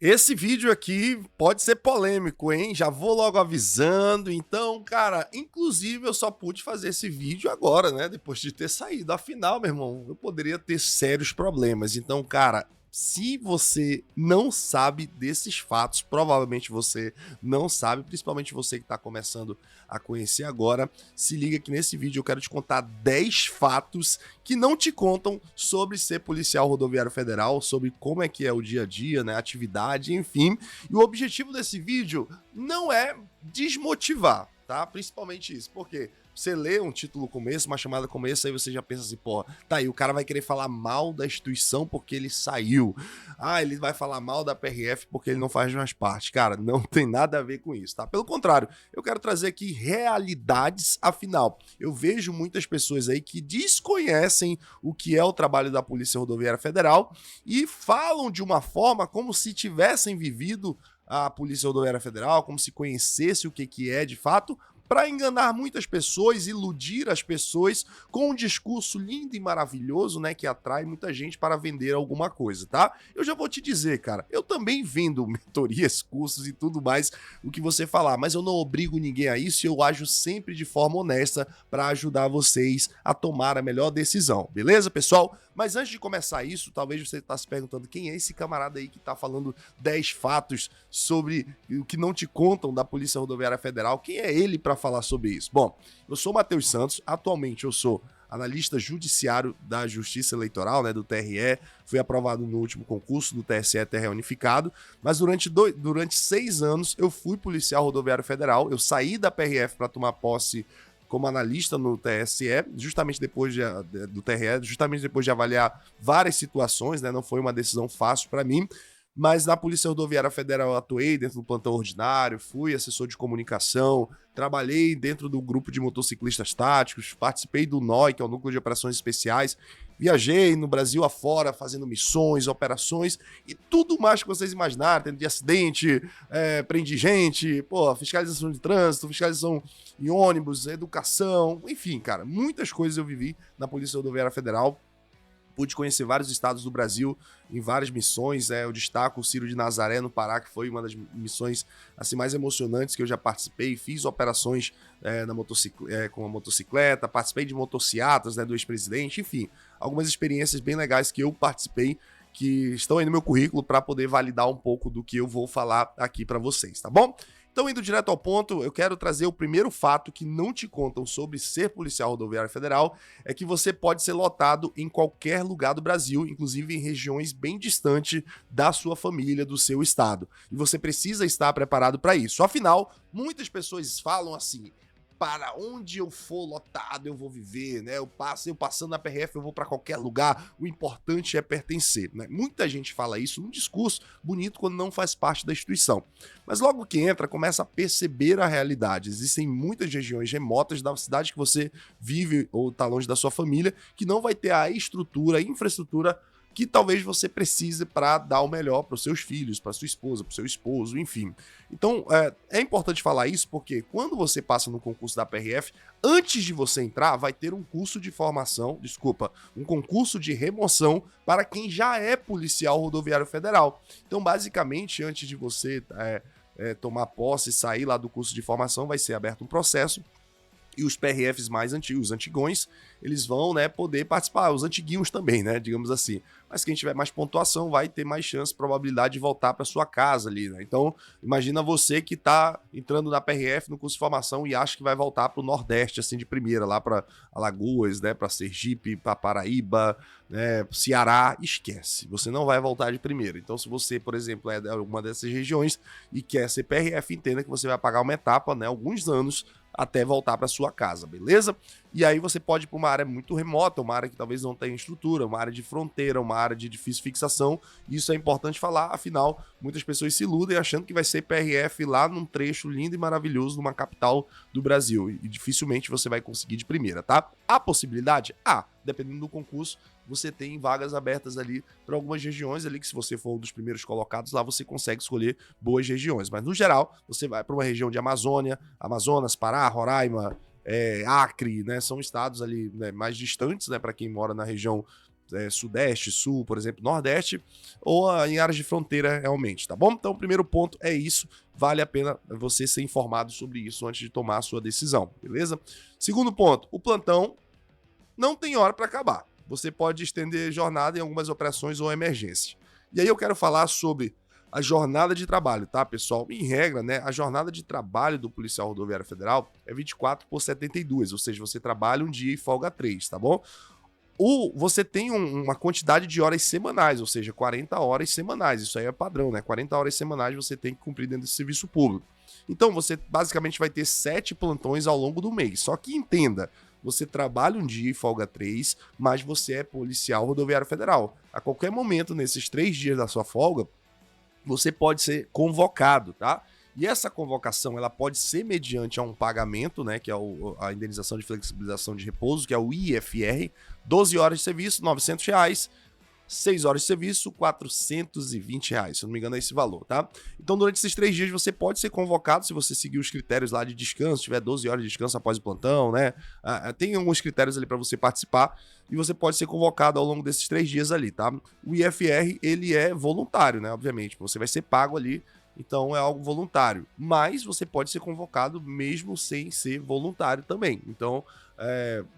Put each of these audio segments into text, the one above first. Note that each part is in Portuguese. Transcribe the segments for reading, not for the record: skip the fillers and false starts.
Esse vídeo aqui pode ser polêmico, hein? Já vou logo avisando. Então, cara, inclusive eu só pude fazer esse vídeo agora, né? Depois de ter saído. Afinal, meu irmão, eu poderia ter sérios problemas. Então, cara, se você não sabe desses fatos, provavelmente você não sabe, principalmente você que está começando a conhecer agora, se liga que nesse vídeo eu quero te contar 10 fatos que não te contam sobre ser policial rodoviário federal, sobre como é que é o dia a dia, né, atividade, enfim. E o objetivo desse vídeo não é desmotivar, tá? Principalmente isso, porque você lê um título como esse, uma chamada como essa, aí você já pensa assim, pô, tá aí, o cara vai querer falar mal da instituição porque ele saiu. Ah, ele vai falar mal da PRF porque ele não faz mais parte. Cara, não tem nada a ver com isso, tá? Pelo contrário, eu quero trazer aqui realidades, afinal. Eu vejo muitas pessoas aí que desconhecem o que é o trabalho da Polícia Rodoviária Federal e falam de uma forma como se tivessem vivido a Polícia Rodoviária Federal, como se conhecesse o que é de fato, para enganar muitas pessoas, iludir as pessoas com um discurso lindo e maravilhoso, né, que atrai muita gente para vender alguma coisa, tá? Eu já vou te dizer, cara, eu também vendo mentorias, cursos e tudo mais, o que você falar, mas eu não obrigo ninguém a isso e eu ajo sempre de forma honesta para ajudar vocês a tomar a melhor decisão, beleza, pessoal? Mas antes de começar isso, talvez você está se perguntando quem é esse camarada aí que está falando 10 fatos sobre o que não te contam da Polícia Rodoviária Federal. Quem é ele para falar sobre isso? Bom, eu sou Matheus Santos, atualmente eu sou analista judiciário da Justiça Eleitoral, né, do TRE, fui aprovado no último concurso do TSE TRE Unificado, mas durante 6 anos eu fui policial rodoviário federal, eu saí da PRF para tomar posse como analista no TSE, justamente depois do TRE, justamente depois de avaliar várias situações, né? Não foi uma decisão fácil para mim, mas na Polícia Rodoviária Federal eu atuei dentro do plantão ordinário, fui assessor de comunicação, trabalhei dentro do grupo de motociclistas táticos, participei do NOI, que é o Núcleo de Operações Especiais, viajei no Brasil afora fazendo missões, operações e tudo mais que vocês imaginarem, tendo de acidente, prendi gente, pô, fiscalização de trânsito, fiscalização em ônibus, educação, enfim, cara, muitas coisas eu vivi na Polícia Rodoviária Federal. Pude conhecer vários estados do Brasil em várias missões. Eu destaco o Ciro de Nazaré, no Pará, que foi uma das missões assim, mais emocionantes que eu já participei. Fiz operações com a motocicleta, participei de motociatas, né, do ex-presidente, enfim, algumas experiências bem legais que eu participei, que estão aí no meu currículo para poder validar um pouco do que eu vou falar aqui para vocês, tá bom? Então, indo direto ao ponto, eu quero trazer o primeiro fato que não te contam sobre ser policial rodoviário federal, é que você pode ser lotado em qualquer lugar do Brasil, inclusive em regiões bem distantes da sua família, do seu estado. E você precisa estar preparado para isso. Afinal, muitas pessoas falam assim: para onde eu for lotado eu vou viver, né? Eu passando na PRF eu vou para qualquer lugar, o importante é pertencer, né? Muita gente fala isso num discurso bonito quando não faz parte da instituição. Mas logo que entra, começa a perceber a realidade. Existem muitas regiões remotas da cidade que você vive ou está longe da sua família que não vai ter a estrutura, a infraestrutura que talvez você precise para dar o melhor para os seus filhos, para sua esposa, para o seu esposo, enfim. Então, é importante falar isso porque quando você passa no concurso da PRF, antes de você entrar, vai ter um curso de formação, um concurso de remoção para quem já é policial rodoviário federal. Então, basicamente, antes de você tomar posse e sair lá do curso de formação, vai ser aberto um processo e os PRFs mais antigos, os antigões, eles vão, né, poder participar, os antiguinhos também, né, digamos assim. Mas quem tiver mais pontuação vai ter mais chance, probabilidade de voltar para sua casa ali, né? Então, imagina você que tá entrando na PRF no curso de formação e acha que vai voltar para o Nordeste, assim, de primeira, lá para Alagoas, né, para Sergipe, para Paraíba, né, Ceará, esquece. Você não vai voltar de primeira. Então, se você, por exemplo, é de alguma dessas regiões e quer ser PRF, entenda que você vai pagar uma etapa, né, alguns anos, até voltar para sua casa, beleza? E aí você pode ir para uma área muito remota, uma área que talvez não tenha estrutura, uma área de fronteira, uma área de difícil fixação. Isso é importante falar, afinal, muitas pessoas se iludem achando que vai ser PRF lá num trecho lindo e maravilhoso numa capital do Brasil. E dificilmente você vai conseguir de primeira, tá? Há possibilidade? Dependendo do concurso, você tem vagas abertas ali para algumas regiões ali, que se você for um dos primeiros colocados lá, você consegue escolher boas regiões. Mas no geral, você vai para uma região de Amazonas, Pará, Roraima, Acre, né? São estados ali, né, mais distantes, né, para quem mora na região Sudeste, Sul, por exemplo, Nordeste, ou em áreas de fronteira realmente, tá bom? Então o primeiro ponto é isso, vale a pena você ser informado sobre isso antes de tomar a sua decisão, beleza? Segundo ponto, o plantão não tem hora para acabar. Você pode estender jornada em algumas operações ou emergência. E aí eu quero falar sobre a jornada de trabalho, tá, pessoal? Em regra, né, a jornada de trabalho do policial rodoviário federal é 24 por 72, ou seja, você trabalha um dia e folga 3, tá bom? Você tem uma quantidade de horas semanais, ou seja, 40 horas semanais, isso aí é padrão, né? 40 horas semanais você tem que cumprir dentro do serviço público. Então, você basicamente vai ter 7 plantões ao longo do mês. Só que entenda, você trabalha um dia e folga 3, mas você é policial rodoviário federal. A qualquer momento, nesses 3 dias da sua folga, você pode ser convocado, tá? E essa convocação, ela pode ser mediante a um pagamento, né, que é a indenização de flexibilização de repouso, que é o IFR, 12 horas de serviço, R$900, 6 horas de serviço, R$420, se eu não me engano é esse valor, tá? Então, durante esses 3 dias, você pode ser convocado, se você seguir os critérios lá de descanso, tiver 12 horas de descanso após o plantão, né? Tem alguns critérios ali para você participar, e você pode ser convocado ao longo desses 3 dias ali, tá? O IFR, ele é voluntário, né? Obviamente, você vai ser pago ali, então é algo voluntário, mas você pode ser convocado mesmo sem ser voluntário também. Então,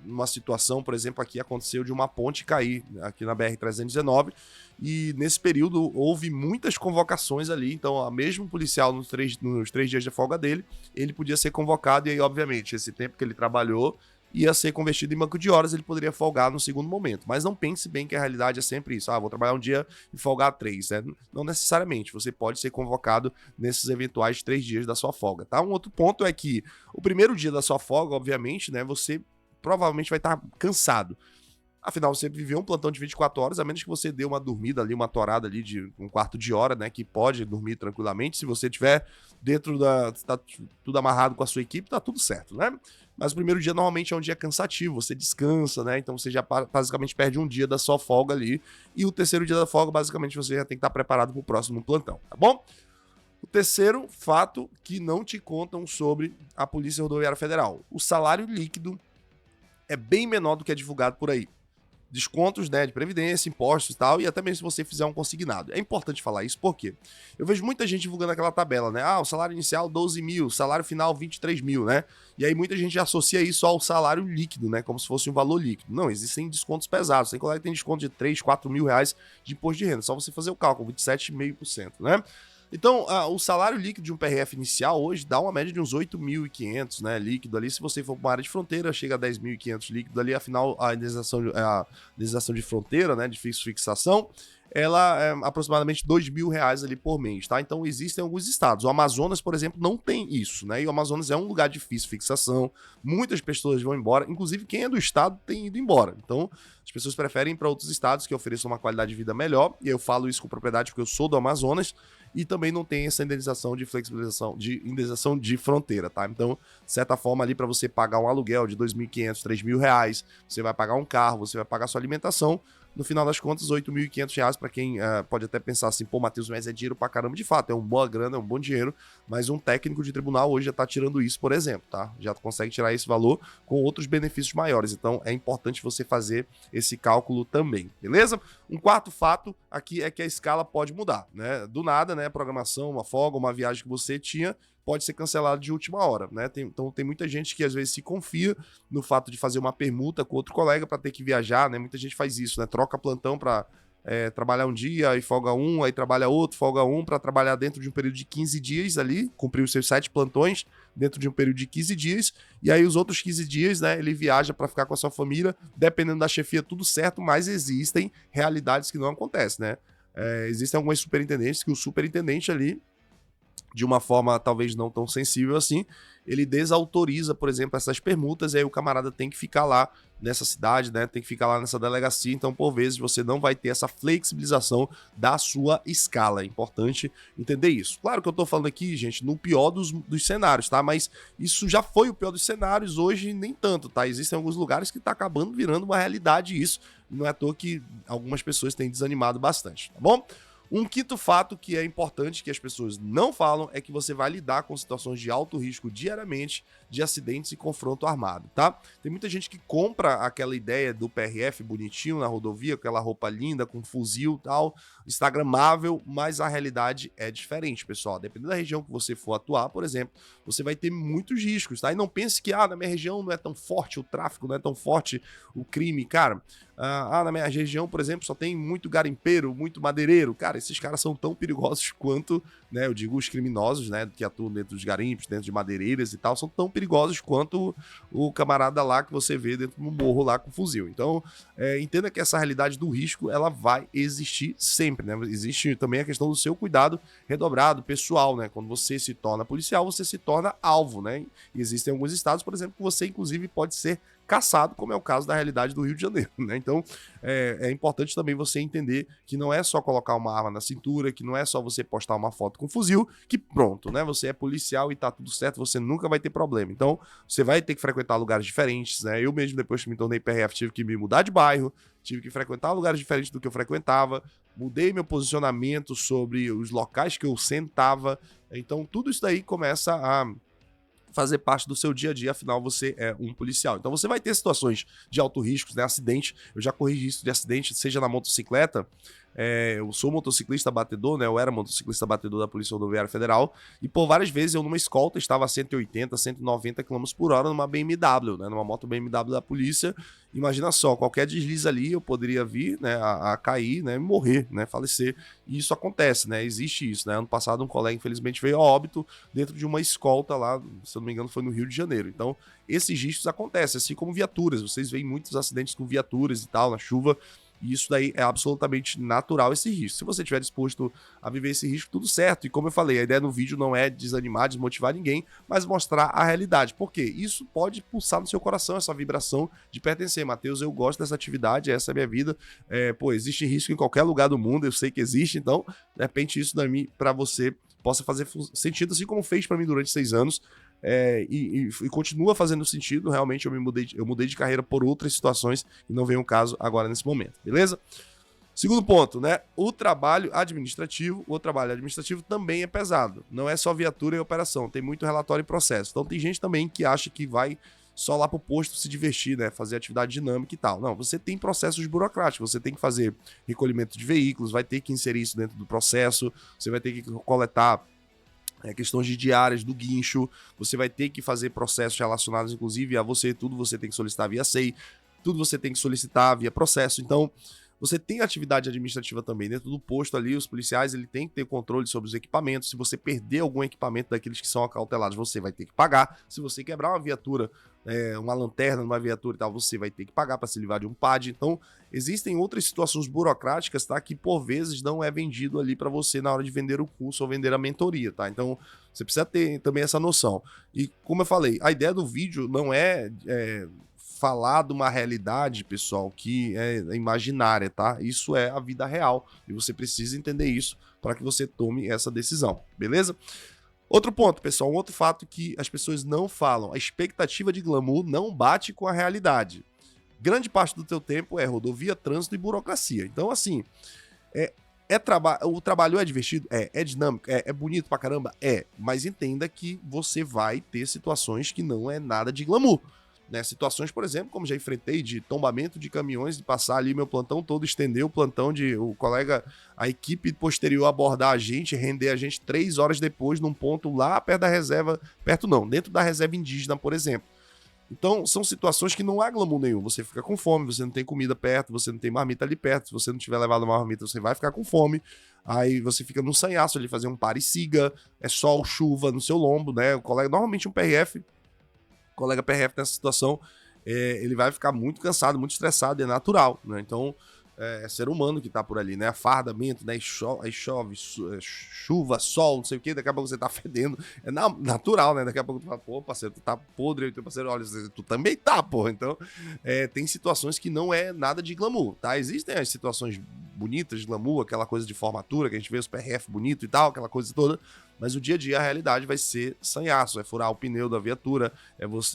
uma situação, por exemplo, aqui aconteceu de uma ponte cair aqui na BR-319 e nesse período houve muitas convocações ali, então mesmo o policial nos 3 dias de folga dele, ele podia ser convocado e aí, obviamente, esse tempo que ele trabalhou ia ser convertido em banco de horas, ele poderia folgar no segundo momento. Mas não pense bem que a realidade é sempre isso. Vou trabalhar um dia e folgar 3, né? Não necessariamente. Você pode ser convocado nesses eventuais 3 dias da sua folga, tá? Um outro ponto é que o primeiro dia da sua folga, obviamente, né? Você provavelmente vai estar cansado. Afinal, você viveu um plantão de 24 horas, a menos que você dê uma dormida ali, uma torada ali de um quarto de hora, né? Que pode dormir tranquilamente. Se você tiver dentro tá tudo amarrado com a sua equipe, tá tudo certo, né? Mas o primeiro dia normalmente é um dia cansativo, você descansa, né? Então você já basicamente perde um dia da sua folga ali. E o terceiro dia da folga, basicamente, você já tem que estar preparado para o próximo plantão, tá bom? O terceiro fato que não te contam sobre a Polícia Rodoviária Federal. O salário líquido é bem menor do que é divulgado por aí. Descontos, né, de previdência, impostos e tal, e até mesmo se você fizer um consignado. É importante falar isso porque eu vejo muita gente divulgando aquela tabela, né? O salário inicial 12 mil, salário final 23 mil, né? E aí muita gente associa isso ao salário líquido, né? Como se fosse um valor líquido. Não, existem descontos pesados. Tem colega que tem desconto de 3, 4 mil reais de imposto de renda. Só você fazer o cálculo, 27,5%, né? Então, o salário líquido de um PRF inicial hoje dá uma média de uns 8.500, né, líquido ali. Se você for para uma área de fronteira, chega a 10.500 líquido ali. Afinal, a indenização de fronteira, né, de fixação, ela é aproximadamente R$2.000 ali por mês, tá? Então, existem alguns estados. O Amazonas, por exemplo, não tem isso, né? E o Amazonas é um lugar difícil de fixação. Muitas pessoas vão embora. Inclusive, quem é do estado tem ido embora. Então, as pessoas preferem ir para outros estados que ofereçam uma qualidade de vida melhor. E eu falo isso com propriedade porque eu sou do Amazonas. E também não tem essa indenização de flexibilização, de indenização de fronteira, tá? Então, de certa forma, ali para você pagar um aluguel de R$2.500, R$3.000, você vai pagar um carro, você vai pagar sua alimentação. No final das contas, R$8.500 para quem pode até pensar assim, pô, Matheus, mas é dinheiro pra caramba. De fato, é uma boa grana, é um bom dinheiro, mas um técnico de tribunal hoje já tá tirando isso, por exemplo, tá? Já consegue tirar esse valor com outros benefícios maiores. Então, é importante você fazer esse cálculo também, beleza? Um quarto fato aqui é que a escala pode mudar, né? Do nada, né? Programação, uma folga, uma viagem que você tinha, pode ser cancelado de última hora, né? Então tem muita gente que às vezes se confia no fato de fazer uma permuta com outro colega para ter que viajar, né? Muita gente faz isso, né? Troca plantão para trabalhar um dia e folga um, aí trabalha outro, folga um, para trabalhar dentro de um período de 15 dias ali, cumprir os seus 7 plantões dentro de um período de 15 dias, e aí os outros 15 dias, né, ele viaja para ficar com a sua família, dependendo da chefia, tudo certo, mas existem realidades que não acontecem, né? Existem algumas superintendentes que o superintendente ali, de uma forma talvez não tão sensível assim, ele desautoriza, por exemplo, essas permutas, e aí o camarada tem que ficar lá nessa cidade, né, tem que ficar lá nessa delegacia, então por vezes você não vai ter essa flexibilização da sua escala, é importante entender isso. Claro que eu tô falando aqui, gente, no pior dos cenários, tá, mas isso já foi o pior dos cenários, hoje nem tanto, tá, existem alguns lugares que tá acabando virando uma realidade isso, não é à toa que algumas pessoas têm desanimado bastante, tá bom? Um quinto fato que é importante que as pessoas não falam é que você vai lidar com situações de alto risco diariamente de acidentes e confronto armado, tá? Tem muita gente que compra aquela ideia do PRF bonitinho na rodovia, aquela roupa linda, com fuzil e tal, instagramável, mas a realidade é diferente, pessoal. Dependendo da região que você for atuar, por exemplo, você vai ter muitos riscos, tá? E não pense que, na minha região não é tão forte o tráfico, não é tão forte o crime, cara. Na minha região, por exemplo, só tem muito garimpeiro, muito madeireiro. Cara, esses caras são tão perigosos quanto, né, eu digo os criminosos, né, que atuam dentro dos garimpos, dentro de madeireiras e tal, são tão perigosos quanto o camarada lá que você vê dentro do morro lá com fuzil. Então, entenda que essa realidade do risco, ela vai existir sempre, né? Existe também a questão do seu cuidado redobrado, pessoal, né? Quando você se torna policial, você se torna alvo, né? E existem alguns estados, por exemplo, que você, inclusive, pode ser caçado, como é o caso da realidade do Rio de Janeiro, né? Então, é importante também você entender que não é só colocar uma arma na cintura, que não é só você postar uma foto com fuzil, que pronto, né? Você é policial e tá tudo certo, você nunca vai ter problema. Então, você vai ter que frequentar lugares diferentes, né? Eu mesmo, depois que me tornei PRF, tive que me mudar de bairro, tive que frequentar lugares diferentes do que eu frequentava, mudei meu posicionamento sobre os locais que eu sentava. Então, tudo isso daí começa a fazer parte do seu dia a dia, afinal você é um policial. Então você vai ter situações de alto risco, né, acidente, eu já corri risco de acidente, seja na motocicleta, eu sou motociclista batedor, né, eu era motociclista batedor da Polícia Rodoviária Federal, e por várias vezes eu numa escolta estava a 180, 190 km por hora numa BMW, né, numa moto BMW da polícia. Imagina só, qualquer deslize ali eu poderia vir, né, a cair, né, morrer, né, falecer, e isso acontece, né, existe isso, né. Ano passado um colega infelizmente veio a óbito dentro de uma escolta lá, se eu não me engano foi no Rio de Janeiro. Então esses riscos acontecem, assim como viaturas, vocês veem muitos acidentes com viaturas e tal, na chuva, e isso daí é absolutamente natural, esse risco. Se você estiver disposto a viver esse risco, tudo certo. E como eu falei, a ideia no vídeo não é desanimar, desmotivar ninguém, mas mostrar a realidade. Por quê? Isso pode pulsar no seu coração, essa vibração de pertencer. Matheus, eu gosto dessa atividade, essa é a minha vida. Existe risco em qualquer lugar do mundo, eu sei que existe, então, de repente, isso daí para você possa fazer sentido, assim como fez para mim durante 6 anos. E continua fazendo sentido. Realmente eu mudei de carreira por outras situações e não vem o caso agora nesse momento, beleza? Segundo ponto, né? O trabalho administrativo também é pesado. Não é só viatura e operação, tem muito relatório e processo. Então tem gente também que acha que vai só lá pro posto se divertir, né? Fazer atividade dinâmica e tal. Não, você tem processos burocráticos, você tem que fazer recolhimento de veículos, vai ter que inserir isso dentro do processo, você vai ter que coletar questões de diárias do guincho, você vai ter que fazer processos relacionados, inclusive, a você, tudo você tem que solicitar via SEI, tudo você tem que solicitar via processo. Então, você tem atividade administrativa também dentro do posto ali, os policiais, ele tem que ter controle sobre os equipamentos. Se você perder algum equipamento daqueles que são acautelados, você vai ter que pagar. Se você quebrar uma viatura, uma lanterna numa viatura e tal, você vai ter que pagar para se livrar de um PAD. Então, existem outras situações burocráticas, tá, que por vezes não é vendido ali para você na hora de vender o curso ou vender a mentoria, tá? Então, você precisa ter também essa noção. E como eu falei, a ideia do vídeo não é falar de uma realidade, pessoal, que é imaginária, tá? Isso é a vida real e você precisa entender isso para que você tome essa decisão, beleza? Outro ponto, pessoal, um outro fato que as pessoas não falam, a expectativa de glamour não bate com a realidade. Grande parte do teu tempo é rodovia, trânsito e burocracia. Então, assim, o trabalho é divertido? É dinâmico? É bonito pra caramba? Mas entenda que você vai ter situações que não é nada de glamour. Né, situações, por exemplo, como já enfrentei de tombamento de caminhões, de passar ali meu plantão todo, estender o plantão de o colega, a equipe posterior abordar a gente, render a gente 3 horas depois num ponto lá perto da reserva, dentro da reserva indígena, por exemplo. Então, são situações que não há glamour nenhum. Você fica com fome, você não tem comida perto, você não tem marmita ali perto. Se você não tiver levado uma marmita, você vai ficar com fome. Aí você fica no sanhaço ali, fazer um pare-siga, é sol, chuva no seu lombo, né? O colega, normalmente um PRF, colega PRF nessa situação, ele vai ficar muito cansado, muito estressado, é natural, né? Então, é ser humano que tá por ali, né? Afardamento, né? Aí chove, chuva, sol, não sei o que, daqui a pouco você tá fedendo. É natural, né? Daqui a pouco tu fala, pô, parceiro, tu tá podre, aí teu parceiro, olha, tu também tá, pô. Então, tem situações que não é nada de glamour, tá? Existem as situações bonitas de glamour, aquela coisa de formatura, que a gente vê os PRF bonito e tal, aquela coisa toda, Mas o dia a dia, a realidade vai ser sanhaço, vai furar o pneu da viatura,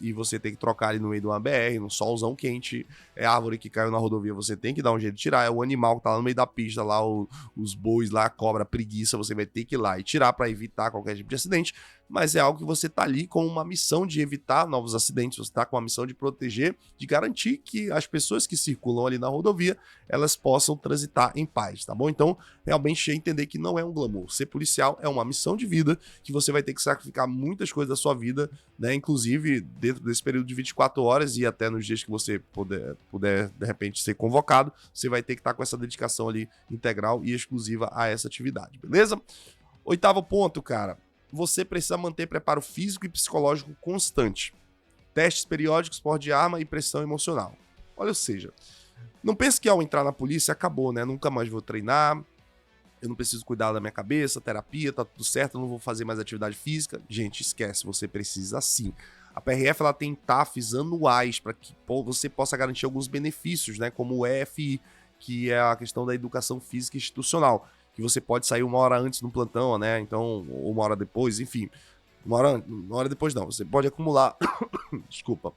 e você tem que trocar ali no meio de uma BR, num solzão quente, é árvore que caiu na rodovia, você tem que dar um jeito de tirar, é o animal que tá lá no meio da pista, lá os bois, lá a cobra, a preguiça, você vai ter que ir lá e tirar para evitar qualquer tipo de acidente, mas é algo que você tá ali com uma missão de evitar novos acidentes, você tá com uma missão de proteger, de garantir que as pessoas que circulam ali na rodovia, elas possam transitar em paz, tá bom? Então, realmente entender que não é um glamour. Ser policial é uma missão de vida, que você vai ter que sacrificar muitas coisas da sua vida, né? Inclusive, dentro desse período de 24 horas e até nos dias que você puder de repente, ser convocado, você vai ter que estar com essa dedicação ali integral e exclusiva a essa atividade, beleza? 8º ponto, cara. Você precisa manter preparo físico e psicológico constante. Testes periódicos, porte de arma e pressão emocional. Olha, ou seja, não pense que ao entrar na polícia acabou, né? Nunca mais vou treinar, eu não preciso cuidar da minha cabeça, terapia, tá tudo certo, eu não vou fazer mais atividade física. Gente, esquece, você precisa sim. A PRF ela tem TAFs anuais para que você possa garantir alguns benefícios, né? Como o EFI, que é a questão da educação física institucional, que você pode sair 1 hora antes do plantão, né? Então, ou 1 hora depois, enfim. 1 hora depois não, você pode acumular, desculpa,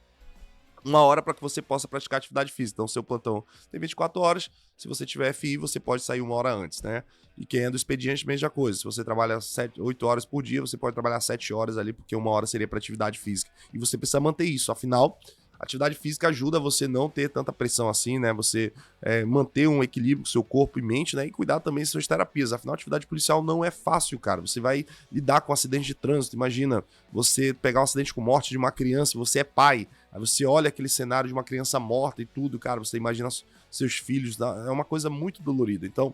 1 hora para que você possa praticar atividade física. Então, seu plantão tem 24 horas. Se você tiver FI, você pode sair 1 hora antes, né? E quem é do expediente, mesma coisa. Se você trabalha 8 horas por dia, você pode trabalhar 7 horas ali, porque 1 hora seria para atividade física. E você precisa manter isso. Afinal, atividade física ajuda você não ter tanta pressão assim, né? Você manter um equilíbrio com seu corpo e mente, né? E cuidar também das suas terapias. Afinal, atividade policial não é fácil, cara. Você vai lidar com acidentes de trânsito. Imagina você pegar um acidente com morte de uma criança, você é pai. Aí você olha aquele cenário de uma criança morta e tudo, cara, você imagina seus filhos, é uma coisa muito dolorida. Então,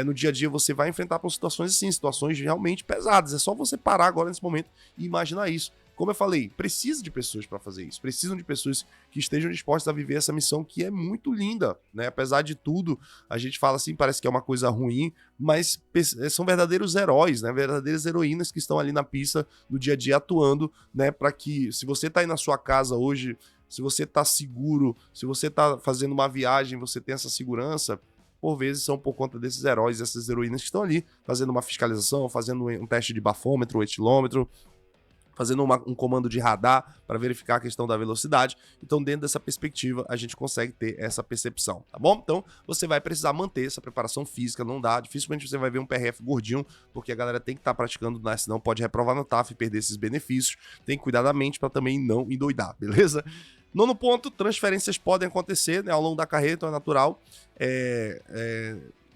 no dia a dia você vai enfrentar por situações assim, situações realmente pesadas. É só você parar agora nesse momento e imaginar isso. Como eu falei, precisa de pessoas para fazer isso, precisam de pessoas que estejam dispostas a viver essa missão que é muito linda, né? Apesar de tudo, a gente fala assim, parece que é uma coisa ruim, mas são verdadeiros heróis, né? Verdadeiras heroínas que estão ali na pista no dia a dia atuando, né? Para que, se você tá aí na sua casa hoje, se você tá seguro, se você tá fazendo uma viagem, você tem essa segurança, por vezes são por conta desses heróis, essas heroínas que estão ali fazendo uma fiscalização, fazendo um teste de bafômetro, etilômetro, fazendo um comando de radar para verificar a questão da velocidade. Então, dentro dessa perspectiva, a gente consegue ter essa percepção, tá bom? Então, você vai precisar manter essa preparação física, não dá, dificilmente você vai ver um PRF gordinho, porque a galera tem que estar praticando, né? Senão pode reprovar no TAF e perder esses benefícios. Tem que cuidar da mente para também não endoidar, beleza? 9º ponto, transferências podem acontecer, né, ao longo da carreira, então é natural.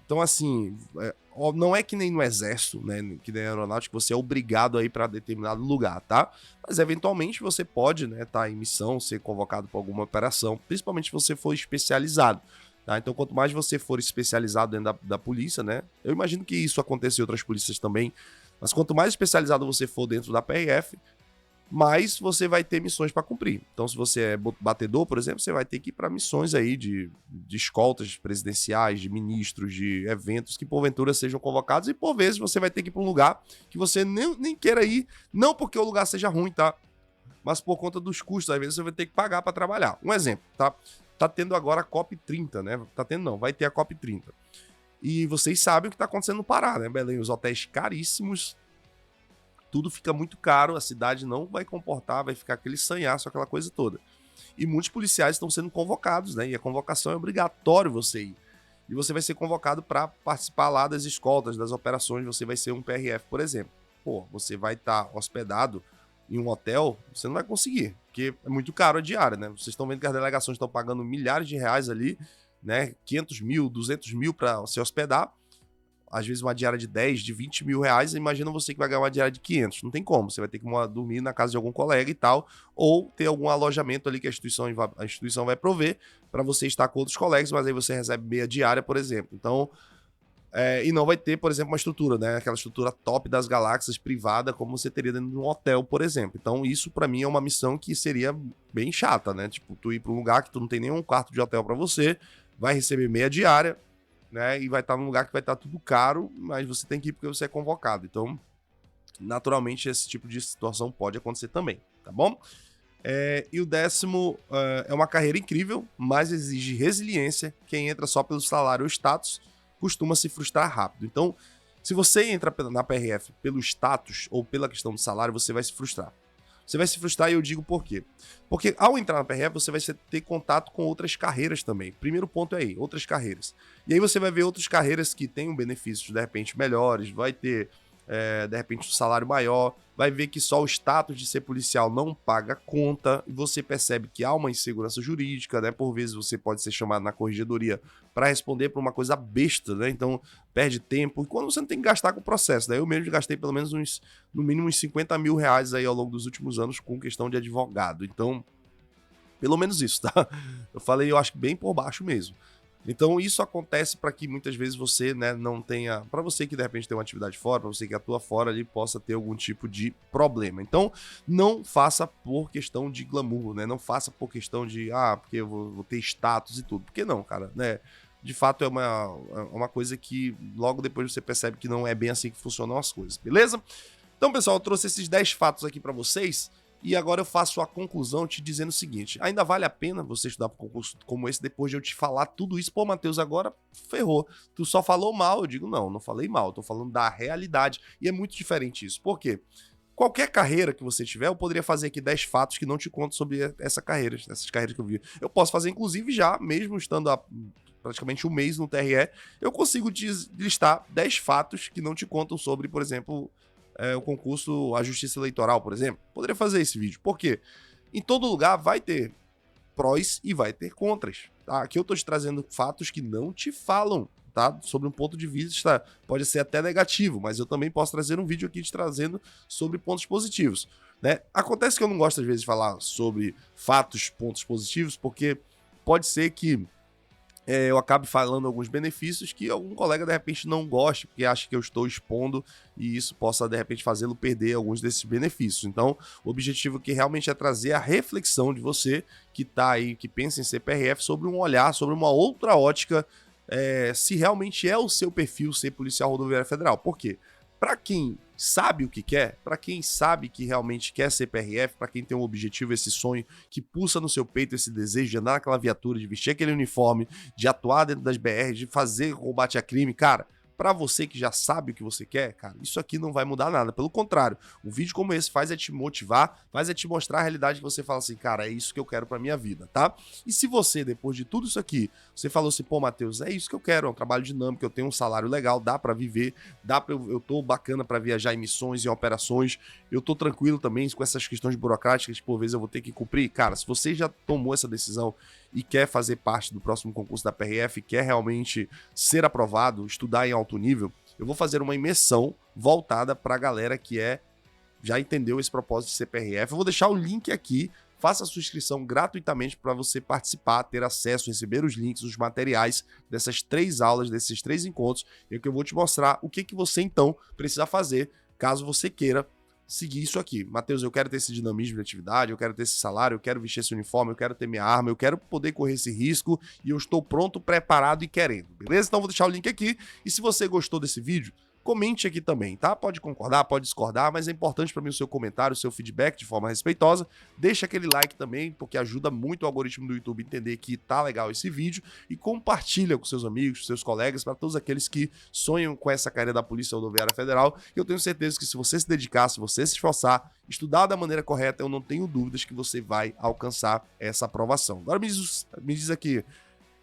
Então, assim, não é que nem no exército, né, que nem na aeronáutica, você é obrigado a ir para determinado lugar, tá? Mas, eventualmente, você pode, né, tá em missão, ser convocado para alguma operação, principalmente se você for especializado, tá? Então, quanto mais você for especializado dentro da polícia, né, eu imagino que isso aconteça em outras polícias também, mas quanto mais especializado você for dentro da PRF, mas você vai ter missões para cumprir. Então, se você é batedor, por exemplo, você vai ter que ir para missões aí de escoltas presidenciais, de ministros, de eventos que porventura sejam convocados, e por vezes você vai ter que ir para um lugar que você nem queira ir, não porque o lugar seja ruim, tá? Mas por conta dos custos, às vezes você vai ter que pagar para trabalhar. Um exemplo, tá? Tá tendo agora a COP30, né? Tá tendo não, vai ter a COP30. E vocês sabem o que tá acontecendo no Pará, né, Belém? Os hotéis caríssimos, tudo fica muito caro, a cidade não vai comportar, vai ficar aquele sanhaço, aquela coisa toda. E muitos policiais estão sendo convocados, né? E a convocação é obrigatório você ir. E você vai ser convocado para participar lá das escoltas, das operações, você vai ser um PRF, por exemplo. Pô, você vai estar hospedado em um hotel, você não vai conseguir, porque é muito caro a diária, né? Vocês estão vendo que as delegações estão pagando milhares de reais ali, né? 500 mil, 200 mil para se hospedar. Às vezes uma diária de 10, de 20 mil reais, imagina você que vai ganhar uma diária de 500. Não tem como, você vai ter que dormir na casa de algum colega e tal, ou ter algum alojamento ali que a instituição vai prover para você estar com outros colegas, mas aí você recebe meia diária, por exemplo. Então, e não vai ter, por exemplo, uma estrutura, né? Aquela estrutura top das galáxias privada, como você teria dentro de um hotel, por exemplo. Então, isso para mim é uma missão que seria bem chata, né? Tipo, tu ir para um lugar que tu não tem nenhum quarto de hotel para você, vai receber meia diária, né, e vai estar num lugar que vai estar tudo caro, mas você tem que ir porque você é convocado. Então, naturalmente, esse tipo de situação pode acontecer também, tá bom? E o 10º é uma carreira incrível, mas exige resiliência. Quem entra só pelo salário ou status costuma se frustrar rápido. Então, Se você entra na PRF pelo status ou pela questão do salário, você vai se frustrar. Você vai se frustrar e eu digo por quê. Porque ao entrar na PRF, você vai ter contato com outras carreiras também. Primeiro ponto é aí, outras carreiras. E aí você vai ver outras carreiras que têm benefícios, de repente, melhores, vai ter, de repente, um salário maior, vai ver que só o status de ser policial não paga conta, e você percebe que há uma insegurança jurídica, né? Por vezes você pode ser chamado na corregedoria para responder por uma coisa besta, né? Então perde tempo, e quando você não tem que gastar com o processo, né? Eu mesmo gastei pelo menos no mínimo uns 50 mil reais aí ao longo dos últimos anos com questão de advogado, então pelo menos isso, tá? Eu falei, eu acho que bem por baixo mesmo. Então isso acontece para que muitas vezes você, né, não tenha, para você que de repente tem uma atividade fora, para você que atua fora ali, possa ter algum tipo de problema. Então não faça por questão de glamour, né? Não faça por questão de, porque eu vou ter status e tudo. Porque não, cara, né? De fato é uma coisa que logo depois você percebe que não é bem assim que funcionam as coisas, beleza? Então, pessoal, eu trouxe esses 10 fatos aqui para vocês. E agora eu faço a conclusão te dizendo o seguinte: ainda vale a pena você estudar para um concurso como esse depois de eu te falar tudo isso? Pô, Matheus, agora ferrou. Tu só falou mal. Eu digo, não falei mal. Eu tô falando da realidade. E é muito diferente isso. Por quê? Qualquer carreira que você tiver, eu poderia fazer aqui 10 fatos que não te conto sobre essa carreira, essas carreiras que eu vi. Eu posso fazer, inclusive, já, mesmo estando há praticamente um mês no TRE, eu consigo te listar 10 fatos que não te contam sobre, por exemplo, o concurso, a Justiça Eleitoral, por exemplo. Poderia fazer esse vídeo. Por quê? Em todo lugar vai ter prós e vai ter contras. Tá? Aqui eu tô te trazendo fatos que não te falam, tá? Sobre um ponto de vista, pode ser até negativo, mas eu também posso trazer um vídeo aqui te trazendo sobre pontos positivos, né? Acontece que eu não gosto às vezes de falar sobre fatos, pontos positivos, porque pode ser que eu acabe falando alguns benefícios que algum colega de repente não goste, porque acha que eu estou expondo e isso possa de repente fazê-lo perder alguns desses benefícios. Então, o objetivo aqui realmente é trazer a reflexão de você que está aí, que pensa em ser PRF, sobre um olhar, sobre uma outra ótica, se realmente é o seu perfil ser policial rodoviário federal. Por quê? Para quem sabe o que quer, para quem sabe que realmente quer ser PRF, para quem tem um objetivo, esse sonho que pulsa no seu peito, esse desejo de andar naquela viatura, de vestir aquele uniforme, de atuar dentro das BRs, de fazer combate a crime, cara, para você que já sabe o que você quer, cara, isso aqui não vai mudar nada. Pelo contrário, um vídeo como esse faz te motivar, faz te mostrar a realidade que você fala assim, cara, é isso que eu quero pra minha vida, tá? E se você, depois de tudo isso aqui, você falou assim, pô, Matheus, é isso que eu quero, é um trabalho dinâmico, eu tenho um salário legal, dá pra viver, eu tô bacana pra viajar em missões, em operações, eu tô tranquilo também com essas questões burocráticas que por vezes eu vou ter que cumprir. Cara, se você já tomou essa decisão e quer fazer parte do próximo concurso da PRF, quer realmente ser aprovado, estudar em alto nível, eu vou fazer uma imersão voltada para a galera que já entendeu esse propósito de ser PRF. Eu vou deixar o link aqui, faça a sua inscrição gratuitamente para você participar, ter acesso, receber os links, os materiais dessas 3 aulas, desses 3 encontros, em que eu vou te mostrar o que você então precisa fazer caso você queira seguir isso aqui. Matheus, eu quero ter esse dinamismo de atividade, eu quero ter esse salário, eu quero vestir esse uniforme, eu quero ter minha arma, eu quero poder correr esse risco e eu estou pronto, preparado e querendo, beleza? Então vou deixar o link aqui e se você gostou desse vídeo, comente aqui também, tá? Pode concordar, pode discordar, mas é importante para mim o seu comentário, o seu feedback de forma respeitosa. Deixa aquele like também, porque ajuda muito o algoritmo do YouTube a entender que tá legal esse vídeo e compartilha com seus amigos, seus colegas, para todos aqueles que sonham com essa carreira da Polícia Rodoviária Federal. E eu tenho certeza que se você se dedicar, se você se esforçar, estudar da maneira correta, eu não tenho dúvidas que você vai alcançar essa aprovação. Agora me diz aqui,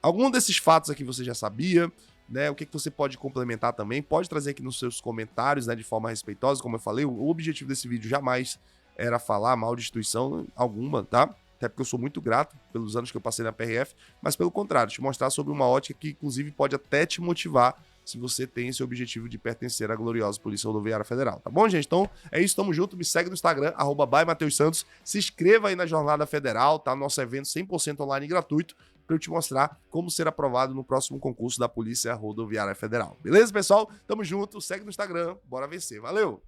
algum desses fatos aqui você já sabia? Né, o que você pode complementar também, pode trazer aqui nos seus comentários, né, de forma respeitosa, como eu falei, o objetivo desse vídeo jamais era falar mal de instituição alguma, tá? Até porque eu sou muito grato pelos anos que eu passei na PRF, mas pelo contrário, te mostrar sobre uma ótica que inclusive pode até te motivar se você tem esse objetivo de pertencer à gloriosa Polícia Rodoviária Federal, tá bom, gente? Então é isso, tamo junto, me segue no Instagram, @bymatheussantos, se inscreva aí na Jornada Federal, tá? Nosso evento 100% online e gratuito, para eu te mostrar como ser aprovado no próximo concurso da Polícia Rodoviária Federal. Beleza, pessoal? Tamo junto, segue no Instagram, bora vencer. Valeu!